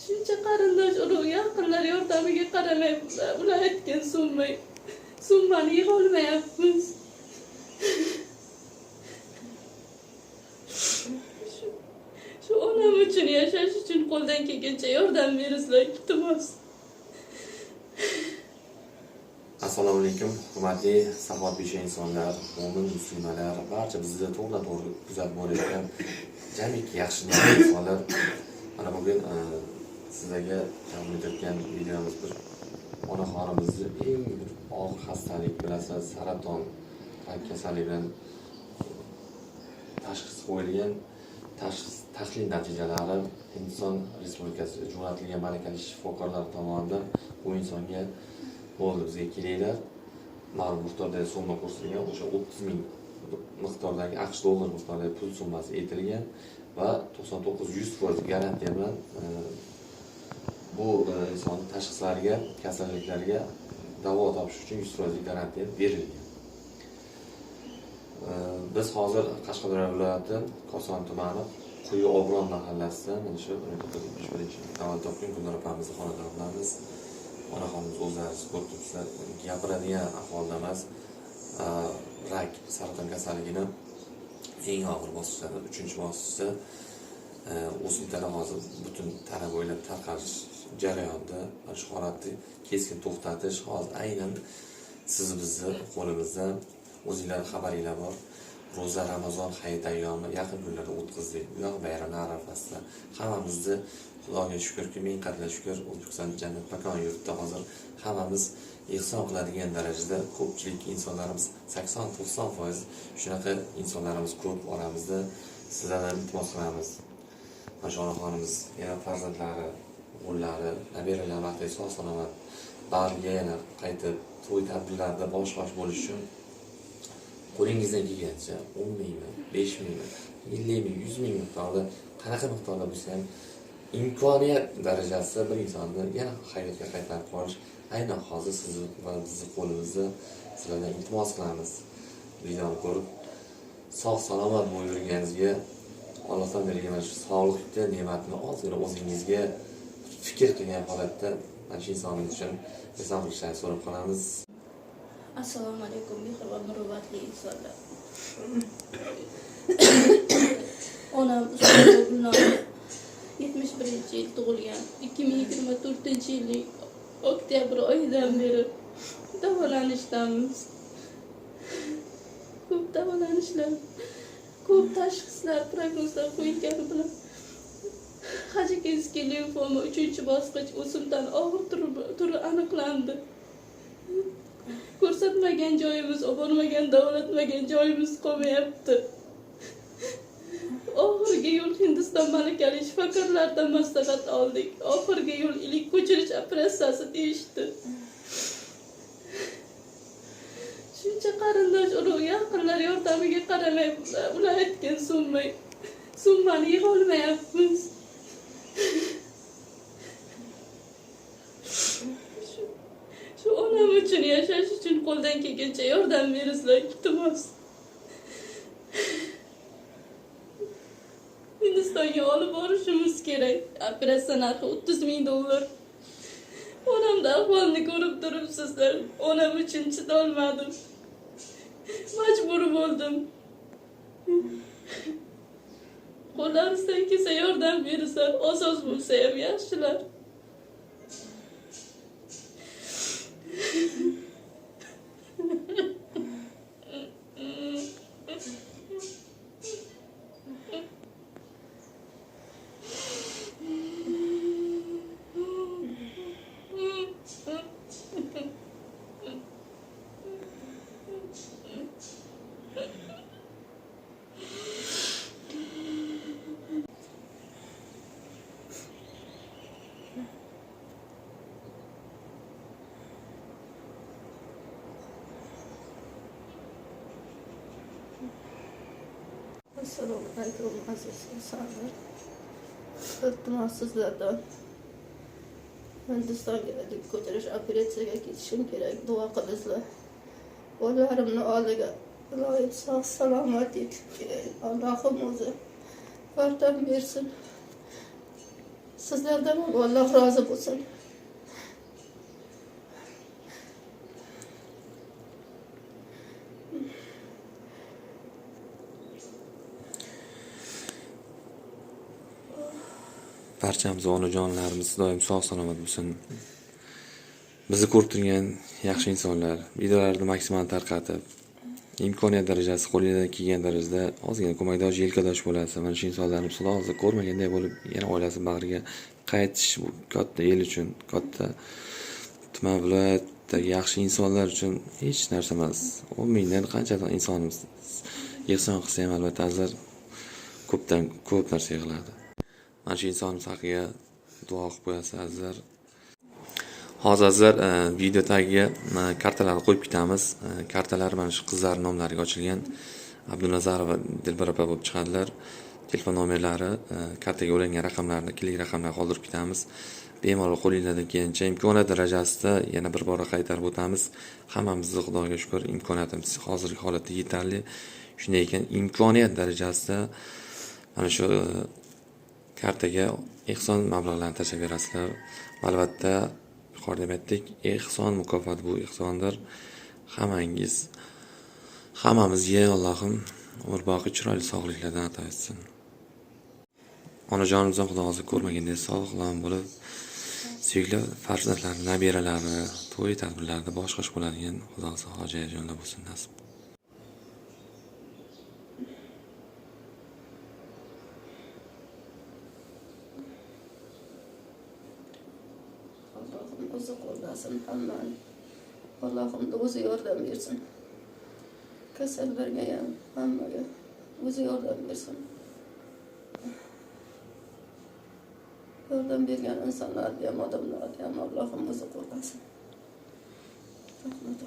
Shuncha qarindosh urug' yaqinlar yordamiga qaramay ular aytgan summani yig'olmayapmiz. Shu onam uchun yashash uchun qo'ldan kelgancha yordam beringlar, iltimos. Assalomu alaykum, hurmatli saxovatpesha insonlar, mo'min muslimalar, barcha bizni to'g'ri kuzatib borayotgan jamiki yaxshi niyatli insonlar. Mana bugun sizlarga taqdim etayotgan videomiz bir onaxonimizni eng bir og'ir xastalik, bilasizlar, saraton kasalligi bilan tashxis qo'yilgan tahlil natijalari Hindiston Respublikasiga jo'natilgan malakali shifokorlar tomonidan bu insonga bo'ldi, bizga kelinglar, ma'lum miqdordagi summa ko'rsatilgan, o'sha 30,000 miqdordagi AQSh dollar miqdordagi pul summasi aytilgan va 99-100% garantiya bilan bu insonning tashxislariga, kasalliklariga davo topish uchun 100% garantiya berilgan. Biz hozir Qashqadaryo viloyati Koson tumani Quyi Obron mahallasida mana shu 71-navbat topgan Gulnor opamizni xonada qilamiz. Onaxonimiz o'zlaringiz ko'rib turibsizlar, gapiradigan ahvolda emas. Rak, saraton kasalligini eng og'ir bosqichlarda 3-bosqichda o'simtalar hozir butun tana bo'ylab tarqalish jarayonida. Mana shu holatni keskin to'xtatish hozir aynan siz bizni qo'limizda. O'zingizlar xabaringlar bor. Ro'za Ramazon hayit ayyomi yaqin kunlarda o'tkazdik. Bu yoq bayramlar arafasida hammamizni Xudoga shukrki, ming qadar shukr, O'zbekiston jannat makon yurtida hozir hammamiz ehson qiladigan darajada ko'pchilik insonlarimiz 80-90% shunaqa insonlarimiz ko'p oramizda. Sizlardan iltimos qilamiz. Mana shu onaxonimiz yana farzandlari, o'g'illari, nabiralari vaqtida sog'-salomat bariga yana qaytib to'y tadbirlarida bosh bo'lish uchun qo'lingizdan kelgancha 10,000, 5,000, 50,000, 100,000 miqdorda, qanaqa miqdorda bo'lsa ham imkoniyat darajasida bir insonni yana hayotga qaytarib qolish aynan hozir sizni va bizni qo'limizda. Sizlardan iltimos qilamiz. Videoni ko'rib sog'-salomat bo'lib yurganingizga Allohdan berilgan mana shu sog'likni ne'matini ozgina o'zingizga fikr qilgan holatda mana shu insonning uchun eson qilishlarini so'rab qolamiz. Assalomu alaykum, mehribon muruvvatli insonlar. Onam Gulnor 71-yil tug'ilgan. 2024-yilning oktyabr oyidan beri davolanishdanmiz. Ko'p davolanishlar, ko'p tashxislar, prognozlar qo'yilgani bilan Hodgkinskiy limfoma 3-bosqich o'simtani og'ir turi aniqlandi. Ko'rsatmagan joyimiz, obormagan, davolatmagan joyimiz qolmayapti. Oxirgi yo'l Hindiston malakali shifokorlardan maslahat oldik. Oxirgi yo'l ilik ko'chirish operatsiyasi deyishdi. Shuncha qarindosh urug' yaqinlar yordamiga qaramay ular aytgan summani yig'olmayapmiz. Shu onam uchun yashash uchun qo'ldan kelgancha yordam beringlar, iltimos. Hindistonga olib borishimiz kerak. Operatsiya narxi 30,000 dollar. Onamda ahvolni ko'rib turibsizlar. Onam uchun chidolmadim. Majbur bo'ldim. Qo'llaringizdan kelsa yordam beringlar, osos bo'lsa ham yaxshilar. Assalomu alaykum aziz insonlar. Iltimos sizlardan Hindistonga ko'chirish operatsiyaga ketishim kerak. Duo qilinglar. Bolalarimni oldiga iloyim sog' salomat etib Allohim o'zi yordam bersin. Sizlerden Allah razı olsun. Barchamiz onajonlarimiz doim sog' salomat bo'lsin. Bizni ko'rib turgan yaxshi insonlar, videolarni maksimal tarqatib, imkoniyat darajasi qo'lingizdan kelgan darajada ozgina ko'makdosh, yelkadosh bo'lasiz. Mana shu insonlarni biz hozir ko'rmaganday bo'lib, yana oilasi bag'riga qaytish bu katta el uchun, katta tuman viloyatdagi yaxshi insonlar uchun hech narsa emas. 10 mingdan qancha insonimiz ehson qilsa ham albatta azar ko'pdan ko'p narsa qiladi. Mana shu insonimiz haqiga duo qilib qo'yasiz azizlar. Hozir azizlar video tagiga kartalarni qo'yib ketamiz. Kartalar mana shu qizlar nomlariga ochilgan. Abdunazarova Dilbar opa bo'lib chiqadilar. Telefon nomerlari, kartaga ulangan raqamlarni, klinik raqamlarni qoldirib ketamiz. Bemalol qo'lingizdan kelgancha imkoniyat darajasida yana bir bora qaytarib o'tamiz. Hammamizning Xudoga shukr, imkoniyatimiz hozirgi holatda yetarli. Shunday ekan, imkoniyat darajasida mana shu kartaga ehson mablag'larini tashlab berasizlar. Albatta, yuqorida aytdik, ehson mukofoti bu ehsondir. Hammamizga Allohim umr boqiy chiroyli sog'liklardan ato etsin. Onajonimizdan Xudo hozir ko'rmaganda sog'lom bo'lib, suyukli farzandlari, nabiralari, to'y tadbirlarida bosh-qosh bo'ladigan Xudo xotirjamlik bo'lsin nasib. Allah'ım o'zi qo'llasin hammani. Allohim o'zi yordam bersin. Kasallarga ham hammaga o'zi yordam bersin. Yordam bergan insonlarga ham odamlarga ham Allohim o'zi qo'llasin. Rahmat